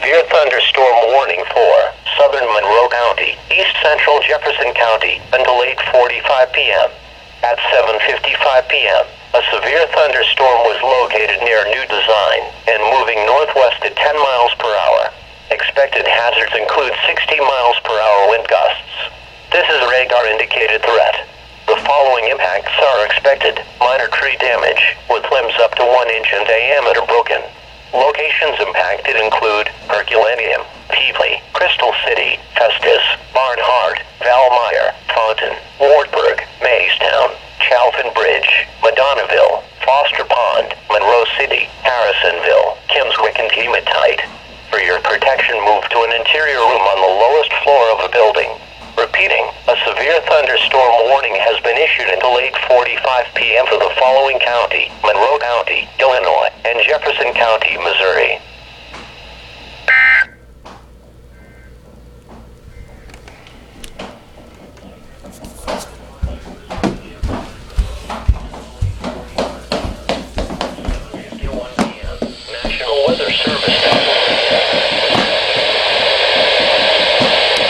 severe thunderstorm warning for southern Monroe County, east central Jefferson County until 8:45 p.m. At 7:55 p.m., a severe thunderstorm was located near New Design and moving northwest at 10 miles per hour. Expected hazards include 60 miles per hour wind gusts. This is a radar-indicated threat. The following impacts are expected: minor tree damage, with limbs up to 1 inch in diameter broken. Locations impacted include Herculaneum, Peebly, Crystal City, Festus, Barnhart, Valmeyer, Fountain, Wartburg, Mays-Town, Chalfin Bridge, Madonnaville, Foster Pond, Monroe City, Harrisonville, Kimmswick, and Hematite. For your protection, move to an interior room on the lowest floor of the building. Repeating, a severe thunderstorm warning has been issued until 8:45 p.m. for the following county: Monroe County, Illinois, and Jefferson County, Missouri. National Weather Service.